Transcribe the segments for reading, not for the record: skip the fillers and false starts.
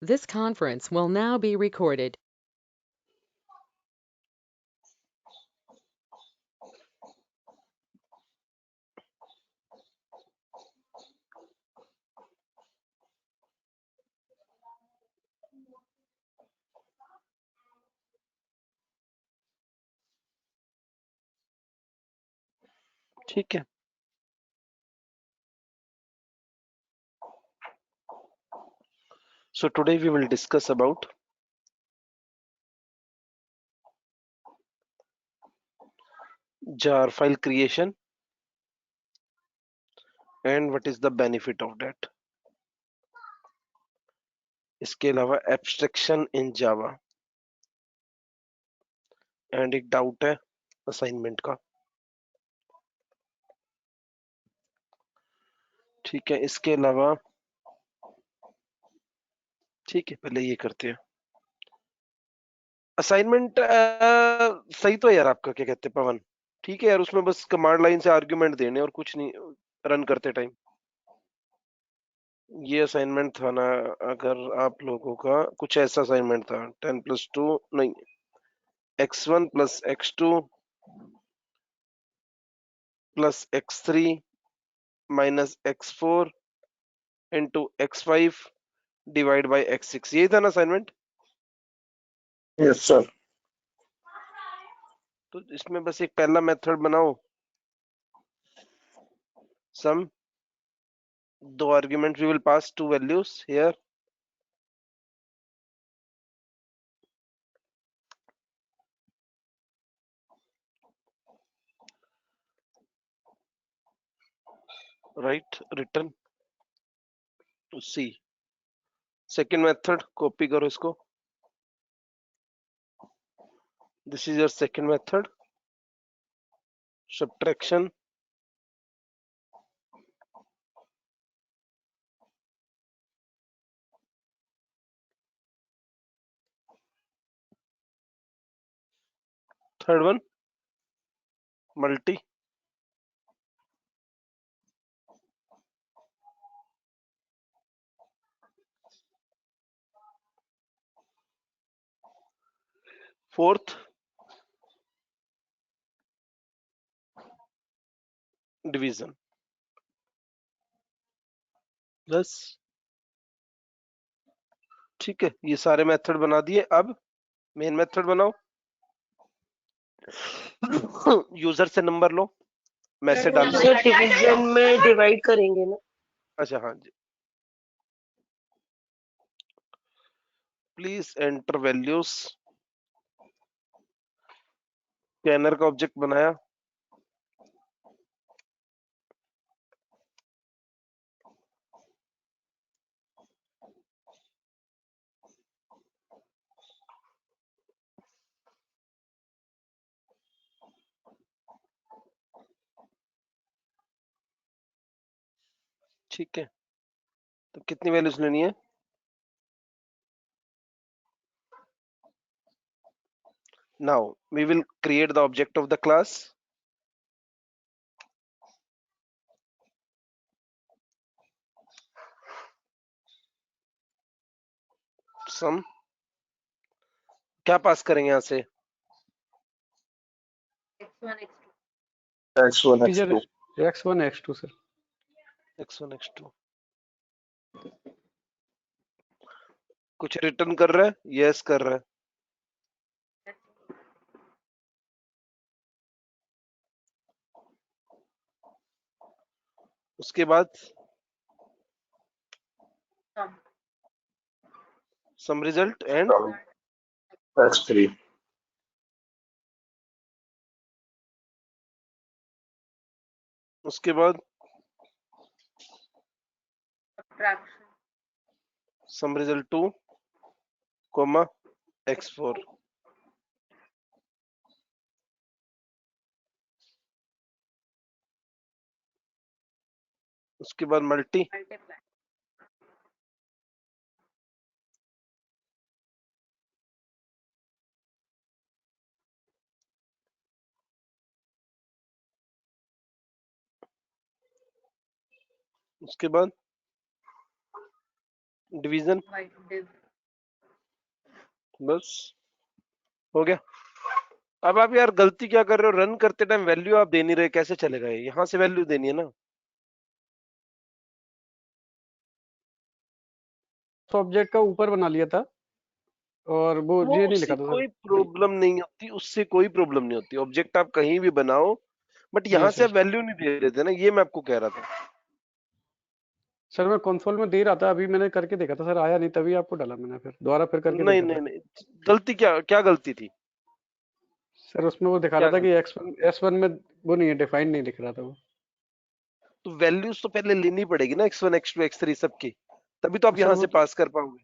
This conference will now be recorded. ठीक है। So today we will discuss about jar file creation and what is the benefit of that. इसके अलावा abstraction in Java and एक doubt है assignment का। ठीक है, इसके अलावा ठीक है, पहले ये करते हैं असाइनमेंट। सही तो है यार आपका, क्या कहते हैं पवन? ठीक है यार, उसमें बस कमांड लाइन से आर्ग्यूमेंट देने और कुछ नहीं रन करते टाइम। ये असाइनमेंट था ना, अगर आप लोगों का कुछ ऐसा असाइनमेंट था 10+2 नहीं, x1 plus x2 plus x3 minus x4 into x5 divide by x6, यही था ना असाइनमेंट? Yes sir. तो इसमें बस एक पहला मेथड बनाओ, सम दो argument we will pass two values here. Right, return to C. Second method copy करो इसको, this is your second method subtraction. Third one multi. Fourth division. बस ठीक है, ये सारे मेथड बना दिए। अब मेन मेथड बनाओ। यूजर से नंबर लो, मैसेज डाल दो। सर डिवीजन में डिवाइड करेंगे ना? अच्छा हाँ जी, प्लीज एंटर वैल्यूज। स्कैनर का ऑब्जेक्ट बनाया, ठीक है। तो कितनी वैल्यूज लेनी है? Now we will create the object of the class. Sum क्या पास करेंगे यहाँ से? x1 teacher x2। x1 x2 sir. x1 x2 कुछ रिटर्न कर रहा है? यस कर रहा है। उसके बाद सम रिजल्ट एंड x3। उसके बाद सम रिजल्ट 2 कोमा x4। उसके बाद मल्टी, उसके बाद डिवीजन, बस हो गया। अब आप यार गलती क्या कर रहे हो, रन करते टाइम वैल्यू आप दे नहीं रहे, कैसे चलेगा ये? यहाँ से वैल्यू देनी है ना। ऑब्जेक्ट का ऊपर बना लिया था और वो वो ये नहीं उससे लिखा था सर। कोई प्रॉब्लम नहीं होती, उससे कोई प्रॉब्लम नहीं होती, ऑब्जेक्ट आप कहीं भी बनाओ, बट जी यहाँ से सर। आप वैल्यू नहीं दे रहे थे ना, ये मैं आपको कह रहा था। सर मैं कंसोल में दे रहा था, अभी मैंने करके देखा था सर, आया नहीं, तभी आपको डाला मैंने, फिर दोबारा फिर करके नहीं देखा नहीं था। नहीं, गलती क्या क्या गलती थी? सर उसमें वो दिखा क्या रहा था कि गलती? एक्स वन में वो नहीं है, डिफाइन नहीं दिख रहा था वो। तो वैल्यूज तो पहले लेनी पड़ेगी ना, x1 x2 x3 सबकी, तभी तो आप सर यहाँ वो से तो पास कर पाओगे,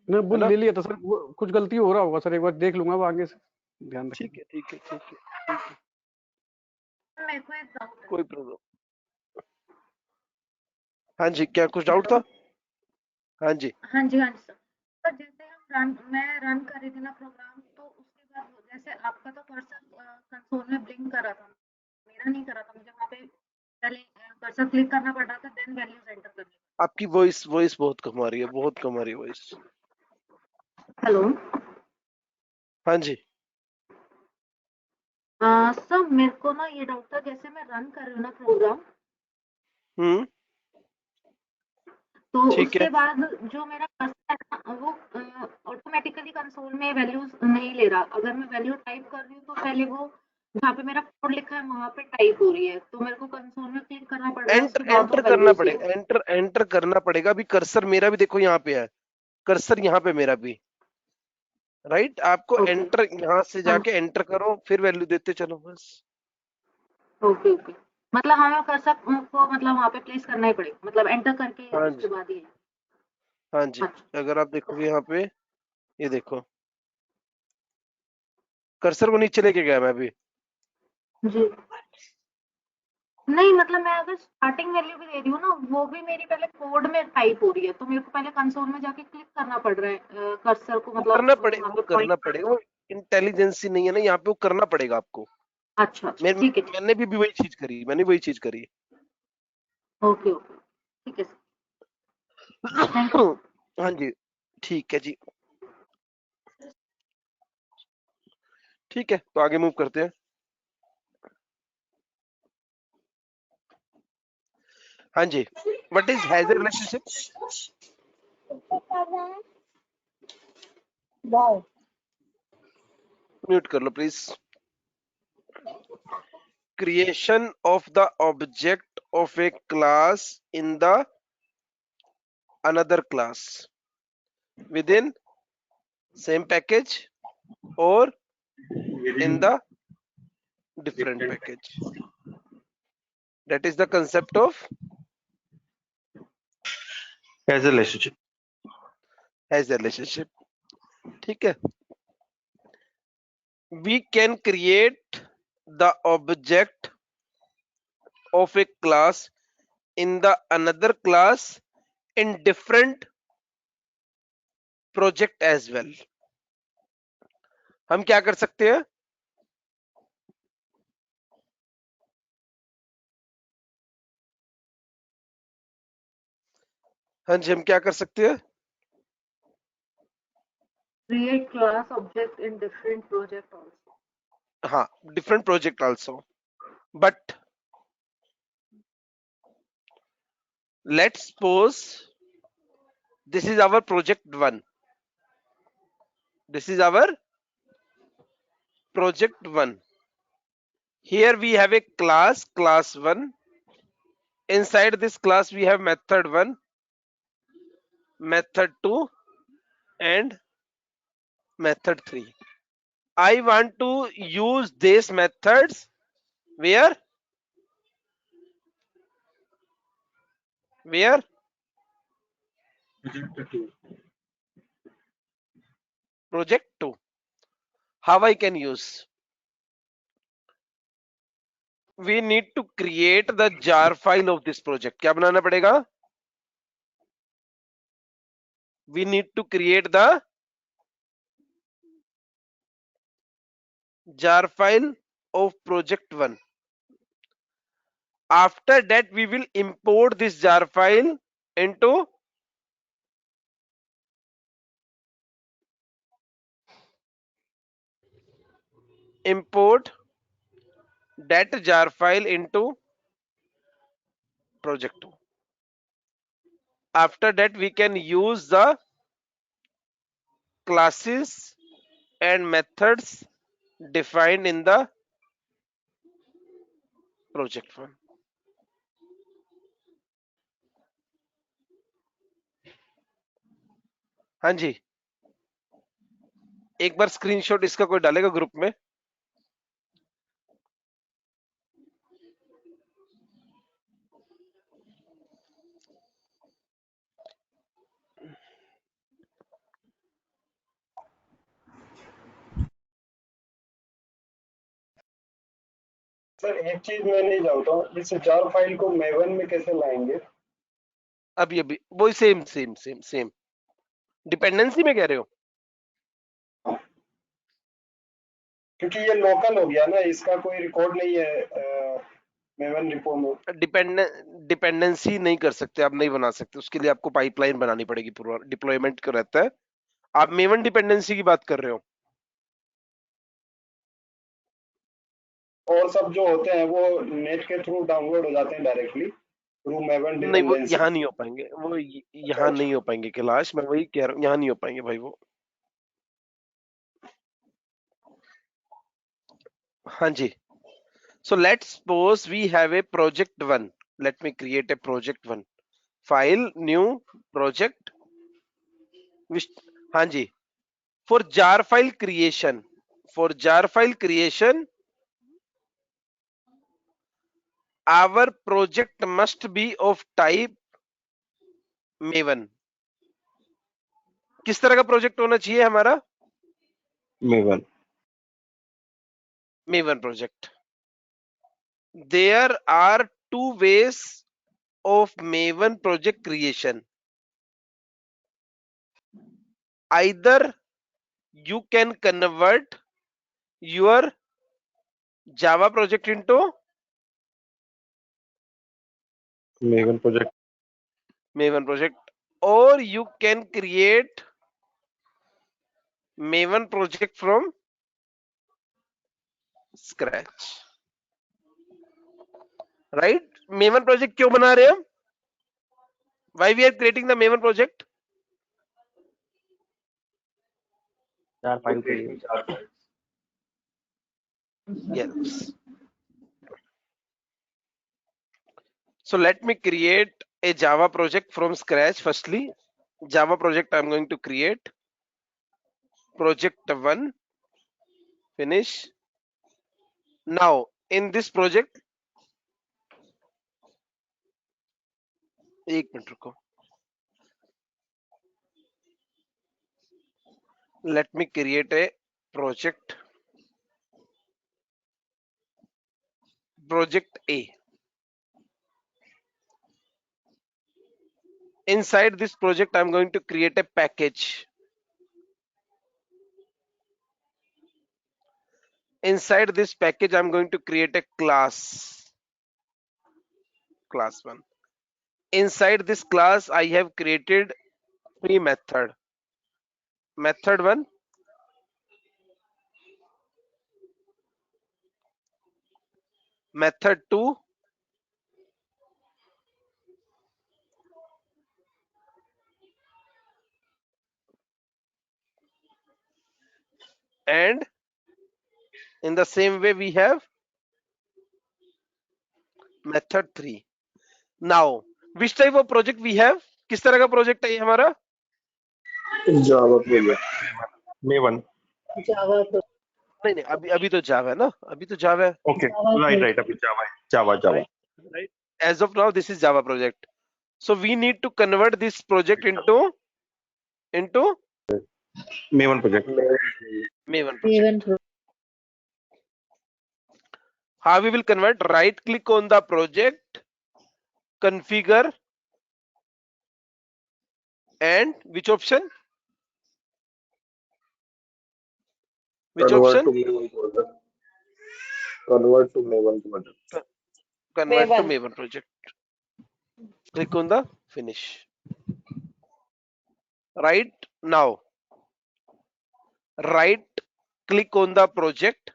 मैं वो है ना? ले लिया था सर, वो कुछ गलती हो रहा होगा सर, एक बार देख लूंगा वो आगे से, ध्यान ठीक रखेंगे। है ठीक है ठीक है ठीक है, मेरे को एक डाउट है। कोई प्रॉब्लम। हाँ जी, क्या कुछ डाउट हेलो। था? हाँ जी। हाँ जी, हाँ जी सर। सर जैसे मैं रन कर रही थी ना प्रोग्राम, तो उसके बाद जैसे आपका तो कर्सर कंसोल में ब्लिंक कर रहा था, मेरा नहीं कर रहा था, मुझे वहाँ पे पहले कर्सर क्लिक करना पड़ रहा था, देन वैल्यूज एंटर करनी। आपकी वॉइस वॉइस बहुत कम आ रही है, बहुत कम आ रही है वॉइस। हेलो। हाँ जी। सर मेरे को ना ये डाउट था, जैसे मैं रन कर रही हूँ ना प्रोग्राम, हम्म। तो ठीक है। उसके बाद जो मेरा कर्सर है ना, वो ऑटोमेटिकली कंसोल में वैल्यूज नहीं ले रहा। अगर मैं वैल्यू टाइप कर रही हूँ तो पहले वो जहाँ पे मेरा कोड लिखा है वहां पे टाइप हो रही है, तो मेरे को कंसोल में क्लिक करना पड़ रहा है, एंटर उसके बाद वो एंटर करना वैल्यूज ले पड़ेगा, एंटर एंटर करना पड़ेगा। अभी कर्सर मेरा भी देखो यहाँ पे है, कर्सर यहाँ पे मेरा भी, राइट? आपको ओके। एंटर यहाँ से हाँ जाके एंटर करो, फिर वैल्यू देते चलो बस। Okay okay. मतलब हमें कर्सर को मतलब वहां पे प्लेस करना ही पड़ेगा, मतलब एंटर करके हाँ उसके जी। बाद ही। हाँ जी। अच्छा। अगर आप देखोगे यहाँ पे, ये देखो कर्सर को नीचे लेके गया मैं अभी। जी। नहीं मतलब मैं अगर स्टार्टिंग वैल्यू भी दे रही हूँ ना, वो भी मेरी पहले कोड में टाइप हो रही है, तो मेरे को पहले कंसोल में जाके क्लिक करना पड़ रहा है कर्सर को, मतलब वहां वो पे करना पॉइंट। पड़ेगा, वो इंटेलिजेंसी नहीं है ना यहाँ पे, वो करना पड़ेगा आपको। अच्छा अच्छा, ठीक है ठीक मैंने भी वही चीज करी, मैंने वही चीज करी। है। ओके ओके, ठीक है सर, थैंक यू सर। हाँ जी। ठीक है जी। ठीक है, तो आगे मूव करते हैं। हाँ जी। What is has a relationship? Mute कर लो please. Creation of the object of a class in the another class within same package or in the different package. That is the concept of As a relationship. Has a relationship. ठीक है। We can create the object of a class in the another class in different project as well. हम क्या कर सकते हैं? हाँ जी, हम क्या कर सकते हैं? Create class object in different project also. हाँ, different project also, but let's suppose this is our project 1. This is our project 1. Here we have a class 1. Inside this class we have method 1, method 2 and method 3. I want to use these methods where project 2. How I can use? We need to create the jar file of this project. क्या बनाना पड़ेगा? We need to create the jar file of project 1. After that we will import this jar file into import that jar file into project 2. After that, we can use the classes and methods defined in the project 1. हाँ जी, एक बार screenshot इसका कोई डालेगा group में? Sir एक चीज मैं नहीं जानता हूँ, इस जार फाइल को मेवन में कैसे लाएंगे? अभी वही सेम डिपेंडेंसी में कह रहे हो? क्योंकि ये लोकल हो गया ना, इसका कोई रिकॉर्ड नहीं है मेवन रिपो में। डिपेंडेंसी नहीं कर सकते, आप नहीं बना सकते, उसके लिए आपको पाइपलाइन बनानी पड़ेगी, पूरा डिप्लॉयमेंट का रहता है। आप मेवन डिपेंडेंसी की बात कर रहे हो? और सब जो होते हैं वो नेट के थ्रू डाउनलोड हो जाते हैं डायरेक्टली थ्रू मेवन नहीं, वो डिपेंडेंसी। यहाँ नहीं हो पाएंगे, वो यहाँ नहीं हो पाएंगे कैलाश, मैं वही कह रहा हूँ, यहाँ नहीं हो पाएंगे भाई वो। हाँ जी, so let's suppose we have a project 1. Let me create a project 1. File, new project. Which, हाँ जी, for jar file creation, our project must be of type Maven. किस तरह का प्रोजेक्ट होना चाहिए हमारा? Maven. Maven project. There are two ways of Maven project creation. Either you can convert your Java project into Maven project. or you can create Maven project from scratch. Right? Maven project क्यों बना रहे हैं हम? Why we are creating the Maven project? jar file creation. Yes. So let me create a Java project from scratch. Firstly, Java project I'm going to create. Project 1. Finish. Now in this project, एक minute रुको. Let me create a project. Project A. Inside this project, I'm going to create a package. Inside this package, I'm going to create a class. Class 1. Inside this class, I have created 3 methods. Method 1. Method 2. And in the same way, we have method 3. Now, which type of project we have? किस तरह का project है ये हमारा? Java project. Maven. नहीं, अभी तो Java है ना, अभी तो Java है. Okay. Right. अभी Java. Right. As of now, this is Java project. So we need to convert this project into Maven project. Maven project. How we will convert? Right click on the project, configure, and which option? Convert to Maven project. Convert to Maven project. Convert to Maven project. Click on the finish. Right now, right click on the project,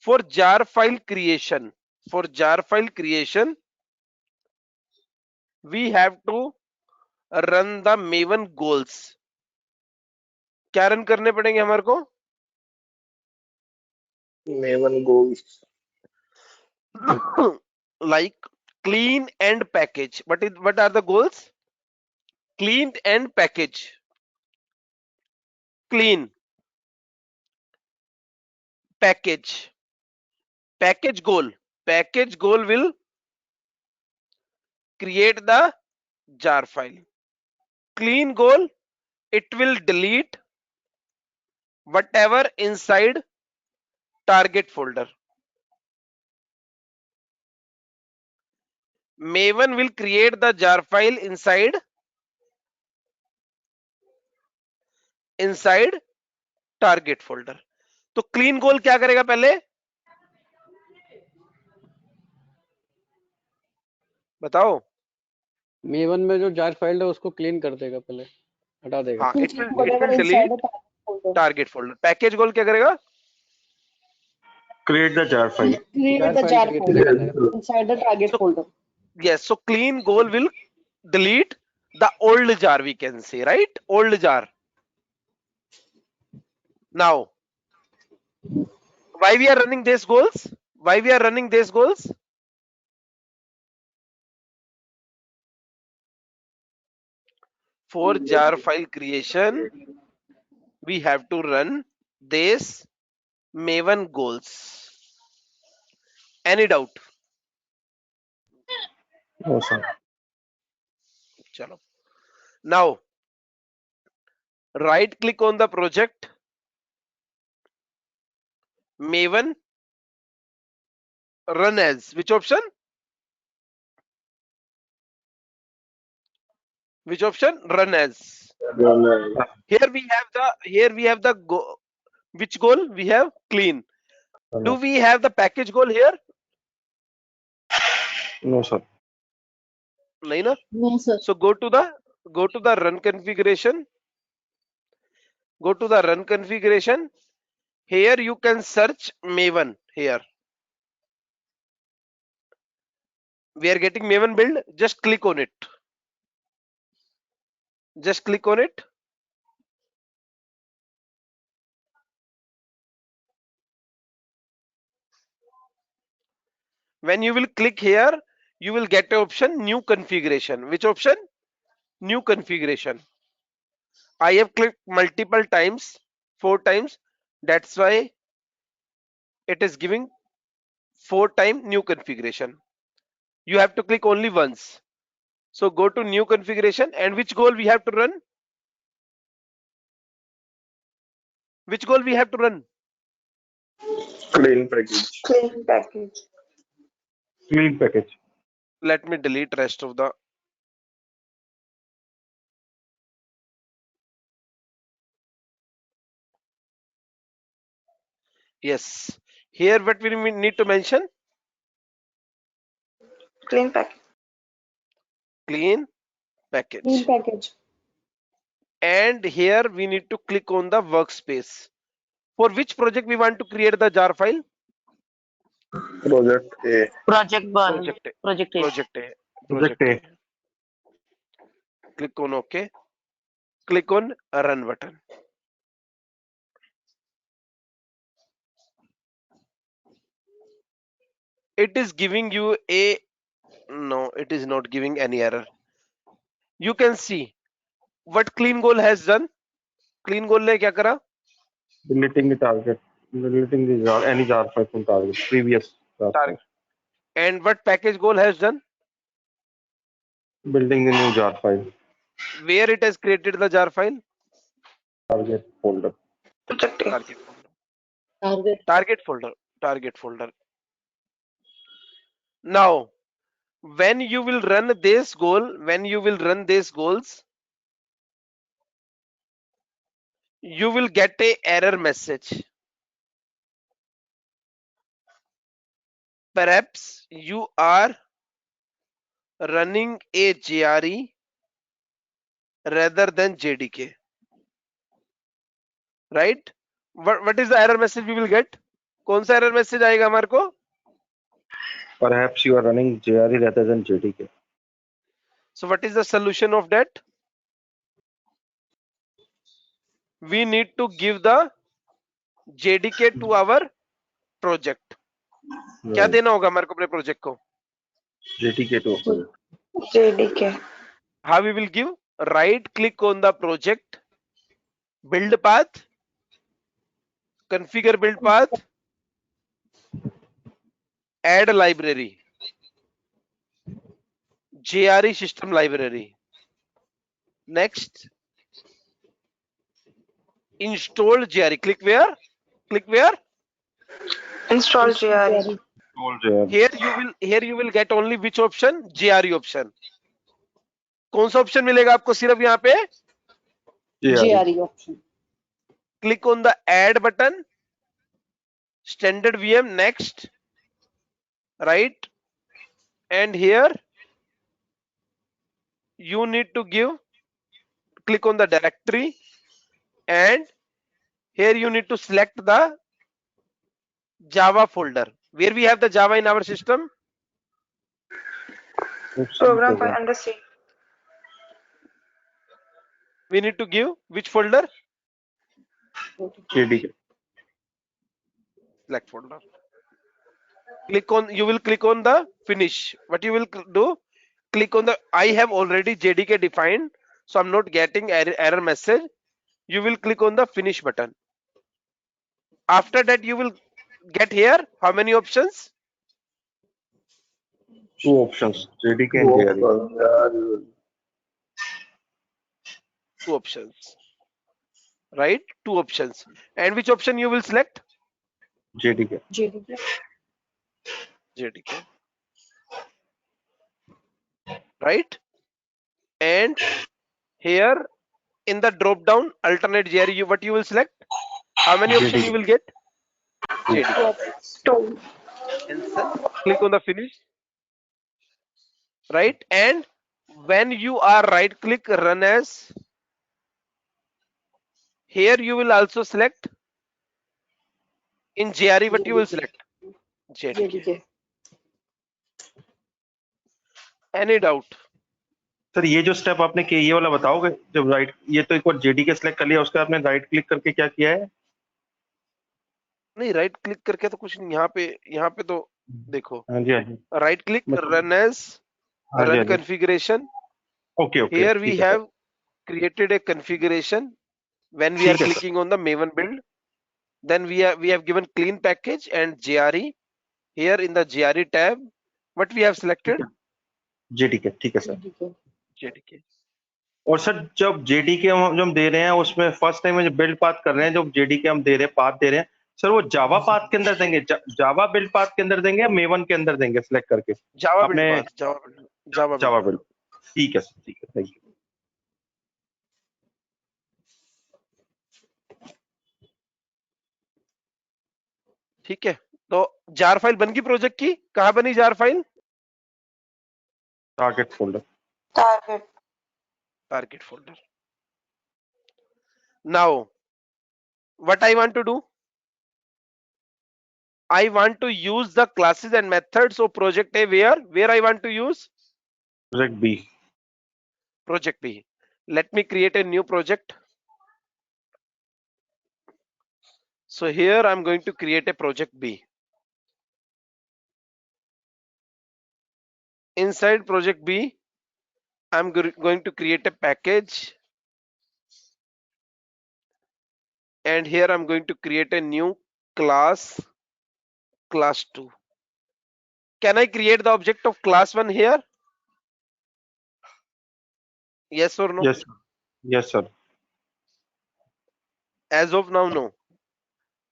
For jar file creation, we have to run the Maven goals. क्या run करने पड़ेंगे हमारे को? Maven goals. Like clean and package. What are the goals? Clean and package. Clean, package goal will create the jar file. Clean goal, it will delete whatever inside target folder. Maven will create the jar file inside target folder. तो clean goal क्या करेगा पहले? बताओ. Maven में जो jar file है उसको clean कर देगा, पहले हटा देगा। हाँ, it will delete target folder. Package goal क्या करेगा? Create the jar file. Create the jar folder inside the target folder. Yes, so clean goal will delete the old jar, we can say, right? Old jar. Now, why we are running these goals? For jar file creation, we have to run this Maven goals. Any doubt? No, sir. Chalo. Now, right click on the project, Maven, run as. Which option? Run as. Here we have the go. Which goal? We have clean. Do we have the package goal here? No, sir. Nahin na? No, sir. So go to the run configuration. Go to the run configuration. Here you can search Maven here. We are getting Maven build. Just click on it. When you will click here, you will get the option new configuration. Which option? New configuration. I have clicked multiple times, 4 times. That's why it is giving 4 times new configuration. You have to click only once. So go to new configuration, and which goal we have to run? Which goal we have to run? Clean package. Clean package. Clean package. Let me delete rest of the. Yes. Here what we need to mention? Clean package. Clean package. Clean package. And here we need to click on the workspace. For which project we want to create the jar file? Project A. Project 1. Project A. Project A. Project A. Click on OK. Click on run button. It is giving you a no, it is not giving any error. You can see what clean goal has done. Clean goal ने क्या करा? Deleting the target. Deleting the jar, any jar file from target. Previous jar file. Target. And what package goal has done? Building the new jar file. Where it has created the jar file? Target folder. Target folder. Now, when you will run this goals, you will get a error message. Perhaps you are running a JRE rather than JDK. Right? What is the error message we will get? कौन सा error message आएगा हमारे को? Perhaps you are running JRE rather than JDK. So what is the solution of that? We need to give the JDK to our project. क्या Right. देना होगा हमारे को अपने प्रोजेक्ट को? JDK to open. JDK. How we will give? Right click on the project, build path, configure build path, add a library, JRE system library. Next, install JRE. Click where? Click where? Install JRE. All JRE. Here you will get only which option? JRE option. कौन सा option मिलेगा आपको सिर्फ यहाँ पे? JRE. JRE option. Click on the add button, standard VM, next, right, and here you need to give, click on the directory, and here you need to select the Java folder. Where we have the Java in our system? Program for under C. We need to give which folder? JDK. Select folder. Click on, you will click on the finish. What you will do? Click on the, I have already JDK defined, so I'm not getting error message. You will click on the finish button. After that you will get here how many options? Two options. JDK and JRE. Two options, right? Two options. And which option you will select? JDK. JDK. JDK, right? And here in the drop down alternate JRE, what you will select? How many options you will get? JDK. Two. Cancel. Click on the finish, right? And when you are right click run as, here you will also select in JRE, what you will select? JDK. JDK. Any doubt? Sir ये जो step आपने किया ये वाला बताओगे जब right ये तो एक बार JDK सेलेक्ट कर लिया उसके बाद आपने राइट क्लिक करके क्या किया है? नहीं राइट क्लिक करके तो कुछ नहीं, यहाँ पे तो देखो हाँ जी हाँ जी राइट क्लिक रन एज हाँ जी run हाँ जी configuration. Okay okay Here we ठीक है have created a configuration when we are ठीक है sir clicking on the Maven build. Then we have given clean package and JRE. Here in the JRE tab, what we have selected? JDK ठीक है sir JDK. JDK. और sir जब JDK हम दे रहे हैं उसमें फर्स्ट टाइम जो build path कर रहे हैं जब JDK हम दे रहे हैं पाथ दे रहे हैं सर वो जावा पाथ के अंदर देंगे जावा बिल्ड पाथ के अंदर देंगे या मेवन के अंदर देंगे सिलेक्ट करके Java आपने build path, Java जावा build बिल्ड ठीक है सर ठीक है थैंक यू ठीक है. तो जार फाइल बन गई प्रोजेक्ट की. कहाँ बनी jar file? Target folder Target. Target folder. Now, what I want to do? I want to use the classes and methods of project A. Where I want to use? Project B Project B. Let me create a new project. So here I'm going to create a project B. Inside project B, I'm going to create a package. And here I'm going to create a new class, class 2. Can I create the object of class 1 here? Yes or no? Yes sir As of now, no.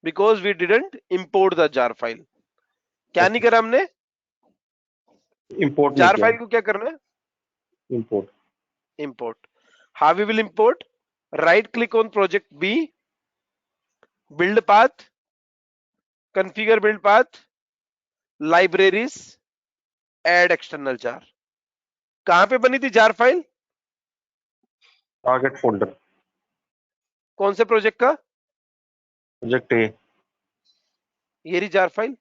Because we didn't import the jar file. क्या नहीं करा हमने? Import jar file को क्या करना है? Import Import. How we will import? Right click on project B, build path, configure build path, libraries, add external jar. कहां पे बनी थी jar file? टारगेट फोल्डर कौन से प्रोजेक्ट का? प्रोजेक्ट ए ये रही jar file,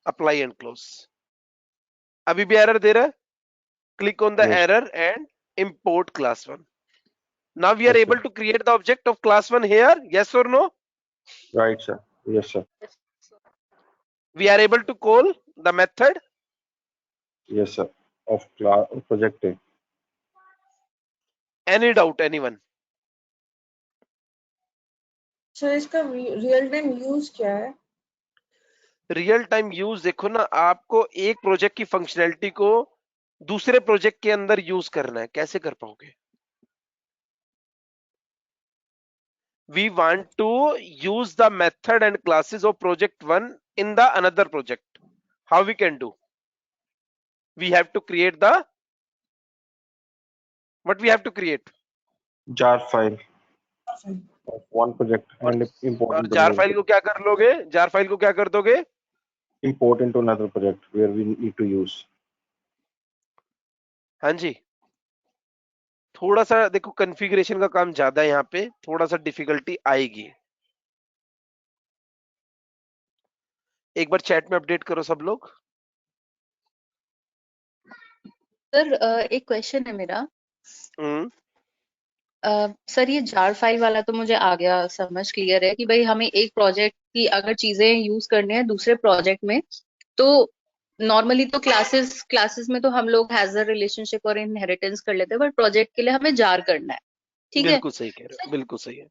apply and close. अभी भी एरर दे रहा है, click on the Yes. error and import class 1. Now we are Yes, able sir. to create the object of class 1 here, yes or no? Right, sir. Yes, sir. We are able to call the method. Yes, sir. Of class project A. Any doubt, anyone? Sir इसका real time use क्या है? Real time use देखो ना, आपको एक project की functionality को दूसरे प्रोजेक्ट के अंदर यूज करना है, कैसे कर पाओगे? We want to use the method and classes of project 1 in the another project. How we can do? We have to create the, what we have to create? Jar file of one project और, and import और into jar another file को क्या कर लोगे? Jar file को क्या कर दोगे? import into another project where we need to use. हाँ जी, थोड़ा सा देखो कॉन्फ़िगरेशन का काम ज्यादा है यहाँ पे, थोड़ा सा डिफिकल्टी आएगी। एक बार चैट में अपडेट करो सब लोग। सर एक क्वेश्चन है मेरा। हम्म, सर ये जार फाइल वाला तो मुझे आ गया, समझ क्लियर है कि भाई हमें एक प्रोजेक्ट की अगर चीजें यूज करनी है दूसरे प्रोजेक्ट में, तो नॉर्मली तो क्लासेस में तो हम लोग हैजर रिलेशनशिप और इनहेरिटेंस कर लेते हैं, बट प्रोजेक्ट के लिए हमें जार करना है, ठीक है बिल्कुल सही कह रहे हो, बिल्कुल सही है।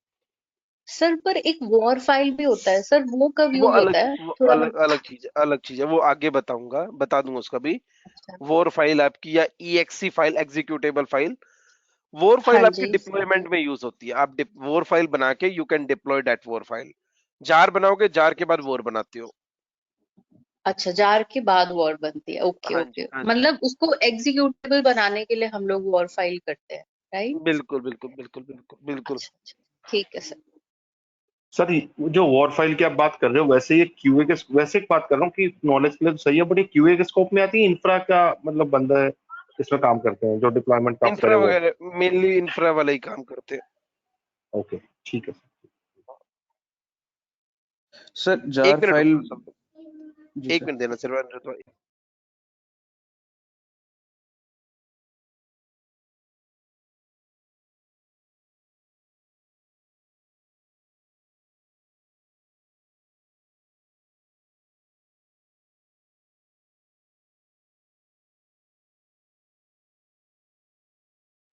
सर। पर एक वॉर फाइल भी होता है सर, वो कब वो यूज होता है? वो थोड़ा अलग चीज है, अलग चीज है, वो आगे बताऊंगा, बता दूंगा उसका भी। अच्छा। वॉर फाइल आपकी या EXE file, executable file, war हाँ फाइल आपकी जी। डिप्लॉयमेंट में यूज होती है। आप वॉर फाइल बना के you can deploy that war file. Jar बनाओगे, जार के बाद वॉर बनाते हो। अच्छा, जार के बाद वॉर बनती है, ओके हाँ जी, ओके। हाँ जी, मतलब उसको एग्जीक्यूटेबल बनाने के लिए हम लोग वॉर फाइल करते हैं, राइट? बिल्कुल बिल्कुल बिल्कुल बिल्कुल बिल्कुल। अच्छा अच्छा, ठीक है सर। सर जो वॉर फाइल की आप बात कर रहे हो, वैसे ये क्यूए के, वैसे एक बात कर रहा हूँ कि नॉलेज के लिए तो सही है, बट ये क्यूए के स्कोप में आती है, इंफ्रा का मतलब बंदा है इसमें काम करते हैं जो डिप्लॉयमेंट आप इंफ्रा करे वो? वगैरह मेनली इंफ्रा वाला ही काम करते हैं। ओके, ठीक है सर एक जार मिनट फाइल। रुको सब लोग, जी एक सर। मिनट देना सर।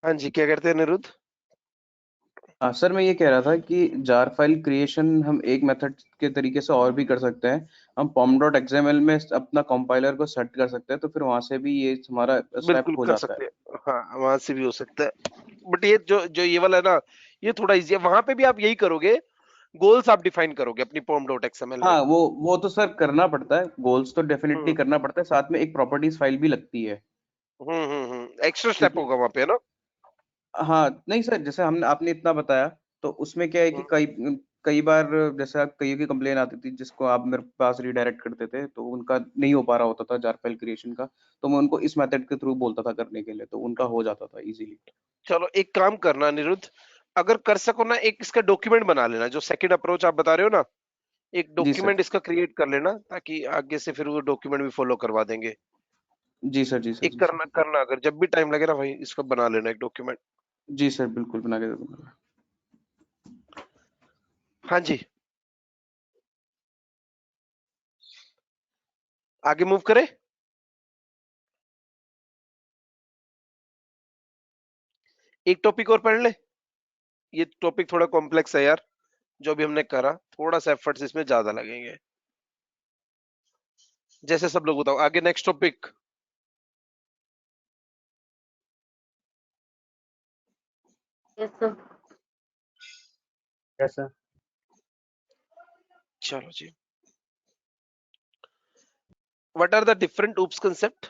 हाँ जी, क्या करते हैं निरुद्ध? हाँ सर, मैं ये कह रहा था कि जार फाइल क्रिएशन हम एक मेथड के तरीके से और भी कर सकते हैं। हम pom.xml में अपना कंपाइलर को सेट कर सकते हैं, तो फिर वहां से भी ये हमारा स्टेप बिल्कुल हो कर जाता है। सकते हैं, हाँ वहां से भी हो सकता है। बट ये जो ये वाला है ना, ये थोड़ा इजी है। वहां पे भी आप यही करोगे, गोल्स आप डिफाइन करोगे अपनी pom.xml में। हाँ, वो तो सर करना पड़ता है, गोल्स तो डेफिनेटली हम्म करना पड़ता है, साथ में एक प्रॉपर्टीज फाइल भी लगती है। एक्स्ट्रा स्टेप क्योंकि होगा वहां पे, है ना? हाँ नहीं सर, जैसे हमने आपने इतना बताया, तो उसमें क्या है कि कई कई बार जैसे कईयों की कंप्लेन आती थी जिसको आप मेरे पास रिडायरेक्ट करते थे, तो उनका नहीं हो पा रहा होता था जार फाइल क्रिएशन का, तो मैं उनको इस मेथड के थ्रू बोलता था करने के लिए, तो उनका हो जाता था इजीली। चलो एक काम करना निरुद्ध, अगर कर सको ना, एक इसका डॉक्यूमेंट बना लेना, जो सेकंड अप्रोच आप बता रहे हो ना, एक जी सर। डॉक्यूमेंट इसका क्रिएट कर लेना, ताकि आगे से फिर वो डॉक्यूमेंट भी फॉलो करवा देंगे। जी सर। जी सर। एक जी सर। करना करना अगर जब भी टाइम लगे ना भाई, इसका बना लेना एक डॉक्यूमेंट। जी सर, बिल्कुल बना के दे दूंगा। हाँ जी, आगे मूव करें। एक टॉपिक और पढ़ ले, ये टॉपिक थोड़ा कॉम्प्लेक्स है यार, जो भी हमने करा, थोड़ा सा एफर्ट्स इसमें ज्यादा लगेंगे। जैसे सब लोग बताओ, आगे नेक्स्ट टॉपिक। Yes sir. कैसा? चलो जी, what are the different oops concept?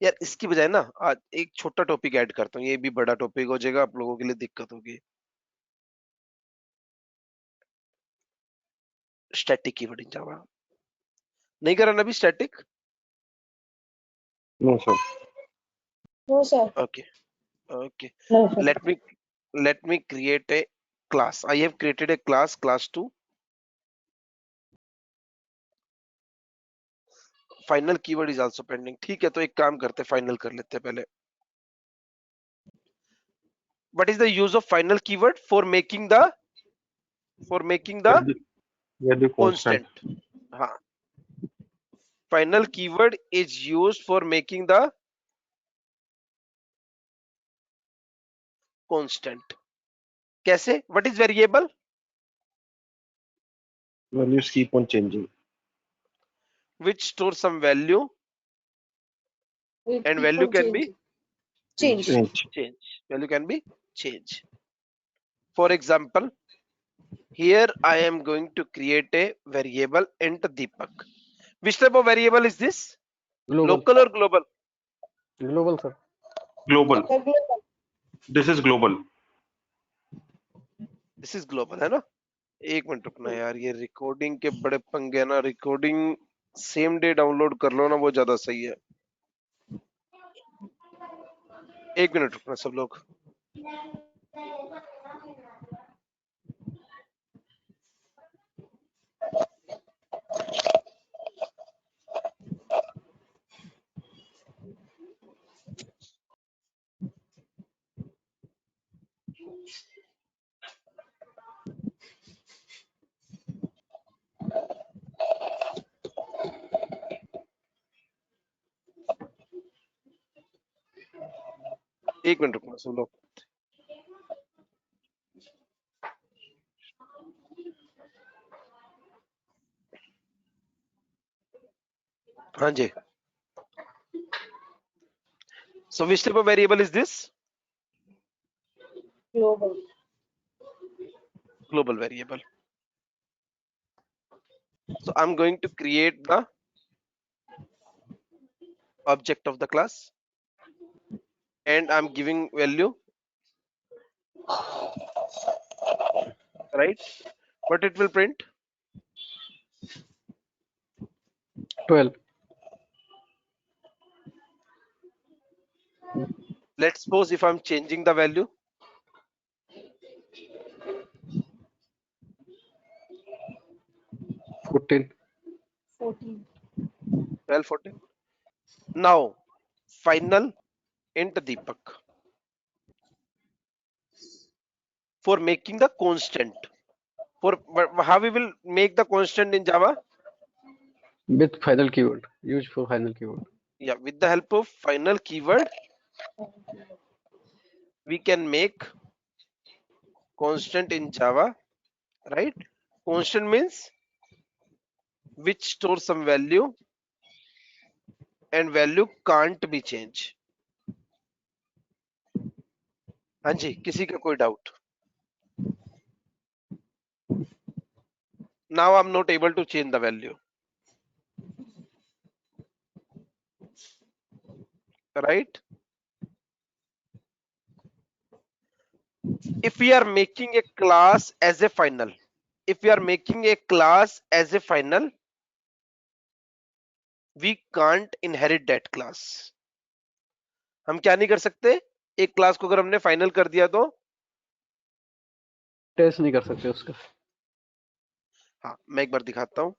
यार इसकी बजाय ना आज एक छोटा टॉपिक ऐड करता हूँ, ये भी बड़ा टॉपिक हो जाएगा, आप लोगों के लिए दिक्कत होगी। स्टैटिक कीवर्ड इन जावा, नहीं करा ना अभी static? No sir. No sir. Okay okay, no sir. let me create a class. I have created a class, class2. Final keyword is also pending. ठीक है, तो एक काम करते, final कर लेते हैं पहले. What is the use of final keyword? For making the value constant. constant. हाँ. Final keyword is used for making the constant. कैसे? What is variable? Values keep on changing. Which store some value It and keep value on can be changing. changed. Value can be changed. For example, here I am going to create a variable int Deepak. Which type of variable is this? Global. Local or global? Global, sir. Global. Global. This is global. This is global, है ना? एक minute रुकना यार, ये recording के बड़े पंगे ना. रिकॉर्डिंग सेम डे डाउनलोड कर लो ना, वो ज्यादा सही है. एक मिनट रुकना सब लोग. एक मिनट रुकना सब लोग. हाँ जी. So which type of variable is this? Global. Global variable. So I'm going to create the object of the class and I'm giving value, right? But it will print 12. let's suppose if I'm changing the value, 14. 14. 12, 14. Now final int Deepak for making the constant. For how we will make the constant in Java? With final keyword. Use for final keyword. Yeah, with the help of final keyword, we can make constant in Java, right? Constant means which stores some value and value can't be changed. हाँ जी, किसी का कोई doubt? Now I'm not able to change the value, right? If we are making a class as a final, we can't inherit that class. हम क्या नहीं कर सकते? एक क्लास को अगर हमने फाइनल कर दिया तो टेस्ट नहीं कर सकते उसका. हाँ, मैं एक बार दिखाता हूं.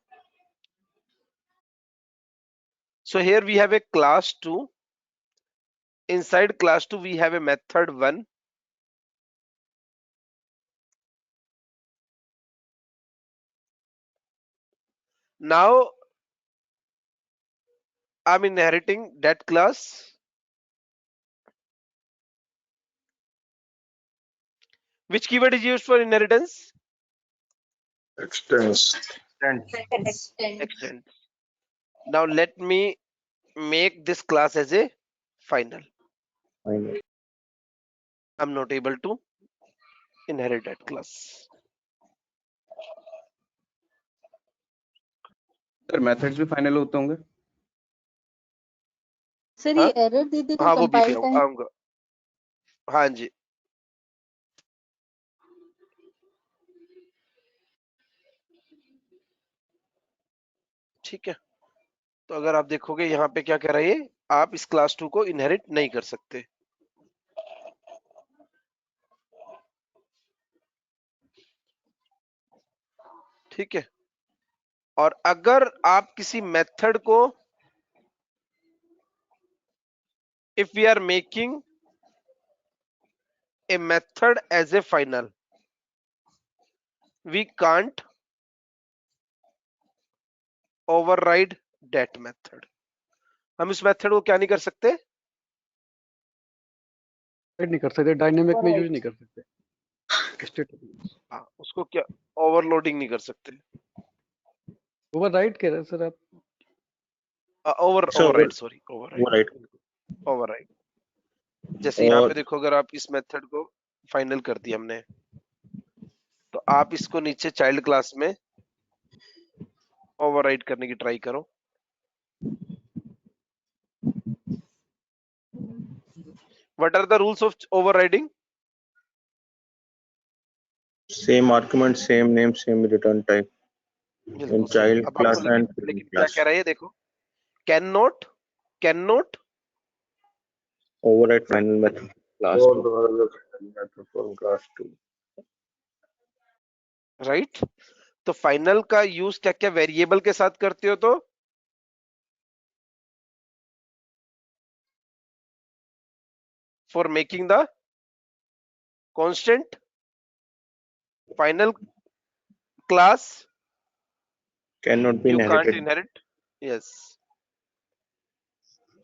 So here we have a class 2. Inside class 2 we have a method 1. Now I'm inheriting that class. Which keyword is used for inheritance? Extends. Extend. Now let me make this class as a final. Final. I'm not able to inherit that class. Sir methods भी final होते होंगे. Sir हाँ? ये error दे देगा हाँ, वो भी compile time. आऊंगा. हाँ जी. ठीक है, तो अगर आप देखोगे यहाँ पे क्या कह रहा है, आप इस क्लास 2 को इनहेरिट नहीं कर सकते. ठीक है, और अगर आप किसी मेथड को, if we are making a method as a final, we can't override that method. हम इस मेथड को क्या नहीं कर सकते? नहीं कर सकते, डायनेमिक में यूज नहीं कर सकते, स्टेटिक। हाँ, उसको क्या ओवरलोडिंग नहीं कर सकते, ओवरराइड कह रहे हैं सर आप? Override, sorry, override. ओवरराइड। जैसे यहाँ पे और देखो, अगर आप इस मेथड को फाइनल कर दिया हमने, तो आप इसको नीचे चाइल्ड क्लास में ओवरराइड करने की ट्राई करो। What are the rules of overriding? Same argument, same name, same return type in बिल्कुल सही। चाइल्ड अब क्लास आपको एंड लेकिन क्या क्लास। कह रहा है ये देखो, can not override final method class Don't 2। overlook method from class 2. Right. तो फाइनल का यूज क्या क्या वेरिएबल के साथ करते हो? तो for making the constant final class can not be you can't inherited. inherit. Yes.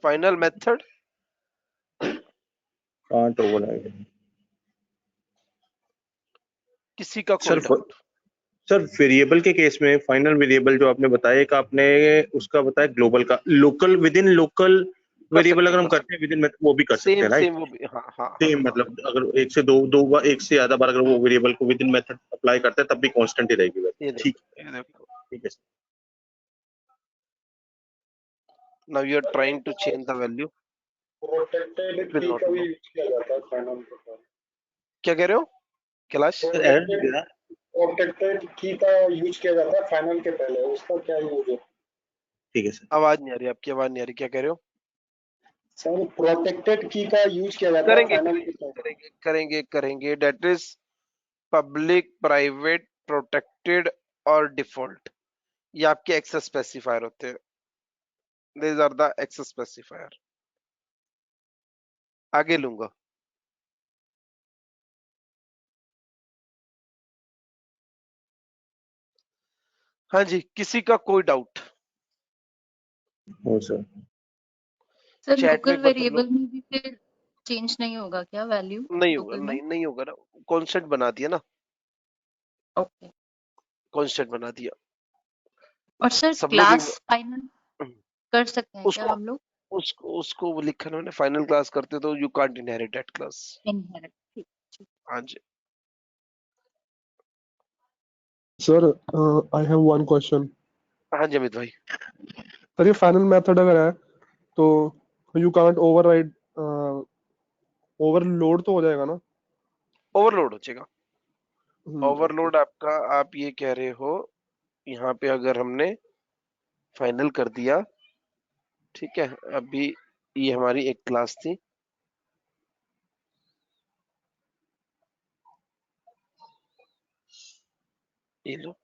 Final method can't override. किसी का कोई सर डाउट? सर वेरिएबल के केस में फाइनल वेरिएबल जो आपने बताया, एक आपने उसका बताया ग्लोबल का, local with in local variable अगर हम करते हैं विद इन वो भी कर सकते सेम हैं, राइट? सेम वो भी, हाँ हाँ सेम हाँ। मतलब अगर एक से दो बार, एक से ज्यादा बार अगर वो वेरिएबल को विद इन मेथड अप्लाई करते हैं तब भी कांस्टेंट ही रहेगी ये वैल्यू। ठीक देखो, ये देखो। ठीक है। Now you are trying to change the value. Protected It will की not का भी work. यूज किया जाता है फाइनल प्रोटोकॉल। क्या कह रहे हो कैलाश? एरर नहीं दे रहा। प्रोटेक्टेड की का यूज किया जाता है फाइनल के पहले, उसका क्या यूज है? ठीक है सर। आवाज नहीं आ रही, आपकी आवाज नहीं आ रही, क्या कह रहे हो? सर प्रोटेक्टेड की का यूज किया जाता है करेंगे फाइनल के पहले। करेंगे करेंगे करेंगे। That is public, private, protected और डिफॉल्ट। ये आपके एक्सेस स्पेसिफायर होते हैं। These are the access specifier. आगे लूंगा। हाँ जी, किसी का कोई डाउट? हो सर। सर चैट में लोकल एक बार सब लोग, वेरिएबल में भी फिर चेंज नहीं होगा क्या वैल्यू नहीं होगा, लोकल में? नहीं होगा ना, कांस्टेंट बना दिया ना, ओके। कांस्टेंट बना दिया। और सर सब लोग क्लास फाइनल कर सकते हैं क्या उसको हम लोग? उसको वो लिखा ना, फाइनल क्लास करते तो you can't inherit that class. Inherit, ठीक। हाँ जी। Sir I have one question. हाँ जी अमित भाई। सर ये फाइनल मेथड अगर है तो यू कांट ओवरराइड, ओवरलोड तो हो जाएगा ना? ओवरलोड हो जाएगा। तो ओवरलोड आपका, आप ये कह रहे हो, यहाँ पे अगर हमने फाइनल कर दिया, ठीक है, अभी ये हमारी एक क्लास थी, ये लो,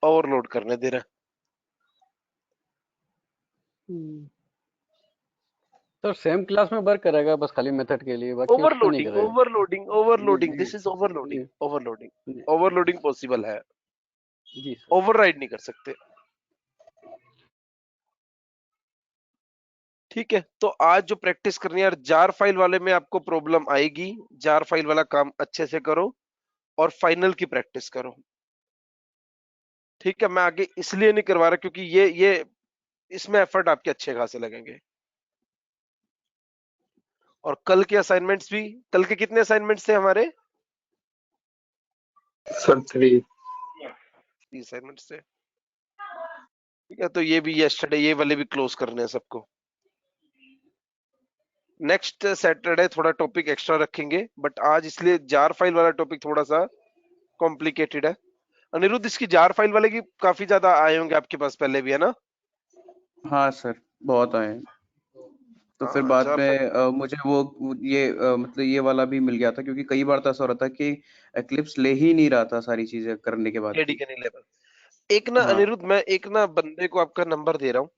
ओवरलोड करने दे रहा है। सर सेम क्लास में वर्क करेगा बस खाली मेथड के लिए, बाकी उस पे नहीं ओवरलोडिंग करेगा। ओवरलोडिंग ओवरलोडिंग, जी, दिस इज ओवरलोडिंग। जी, ओवरलोडिंग जी, ओवरलोडिंग पॉसिबल है, जी सर। ओवरराइड नहीं कर सकते। ठीक है, तो आज जो प्रैक्टिस करनी है यार, जार फाइल वाले में आपको प्रॉब्लम आएगी। जार फाइल वाला काम अच्छे से करो और फाइनल की प्रैक्टिस करो। ठीक है, मैं आगे इसलिए नहीं करवा रहा क्योंकि ये इसमें एफर्ट आपके अच्छे खासे लगेंगे। और कल के असाइनमेंट्स भी, कल के कितने असाइनमेंट्स थे हमारे? Sir, 3. 3 असाइनमेंट्स थे। ठीक है, तो ये भी यस्टरडे, ये वाले भी क्लोज करने हैं सबको। नेक्स्ट सैटरडे थोड़ा टॉपिक एक्स्ट्रा रखेंगे, बट आज इसलिए जार फाइल वाला टॉपिक थोड़ा सा कॉम्प्लिकेटेड है। अनिरुद्ध, इसकी जार फाइल वाले की काफी ज्यादा आए होंगे आपके पास पहले भी, है ना? हाँ सर, बहुत आए हैं। तो फिर हाँ, बाद जार में मुझे ये मतलब ये वाला भी मिल गया था, क्योंकि कई बार तो ऐसा हो रहा था कि एक्लिप्स ले ही नहीं रहा था सारी चीजें करने के बाद भी। जेडीके नहीं लेवल। एक ना हाँ अनिरुद्ध, मैं एक ना बंदे को आपका नंबर दे रहा हूँ,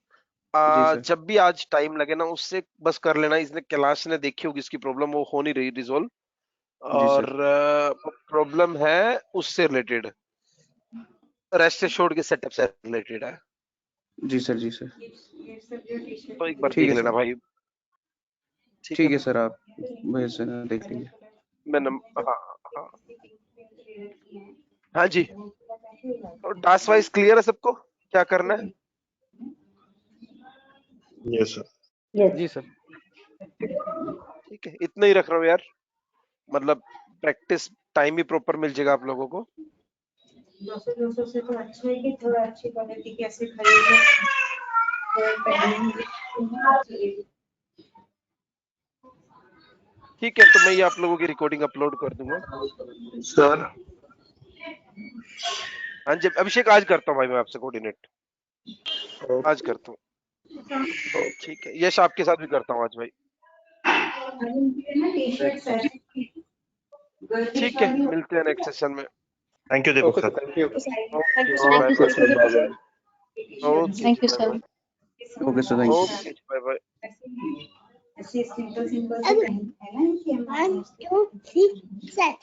जी सर। जब भी आज टाइम लगे ना उससे बस कर लेना। इसने कैलाश ने देखी होगी, इसकी प्रॉब्लम वो हो नहीं रही रिजोल्व, जी और सर। प्रॉब्लम है उससे रिलेटेड, रेस्ट एश्योर्ड के सेटअप से रिलेटेड है। जी सर। जी सर। तो एक बार ठीक देख है लेना सर। भाई, ठीक है ठीक है ना? सर, आप भेज देना, देख लेंगे। मैं हाँ हाँ हाँ जी। टास्क वाइज क्लियर है सबको, क्या करना है? Yes sir. जी सर। ठीक है, इतना ही रख रहा हूँ यार, मतलब प्रैक्टिस टाइम भी प्रॉपर मिल जाएगा आप लोगों को। 200 से तो अच्छा है कि थोड़ा अच्छी क्वालिटी कैसे खरीदना। ठीक है, तो मैं ये आप लोगों की रिकॉर्डिंग अपलोड कर दूंगा। सर हाँ जी अभिषेक, आज करता हूँ भाई मैं आपसे कोऑर्डिनेट, आज करता हूँ। ठीक है, यश आपके साथ भी करता हूँ आज भाई। ठीक है, मिलते हैं नेक्स्ट सेशन में। Thank you Deepak okay sir. Sir, thank you. Okay जी, thank bye you bye. Sir. Okay thank जी, you bye sir. Bye. Okay sir, thank you. Okay जी, बाय बाय। ऐसे सिंपल सिंपल से है ना कि 1 2 3 सेट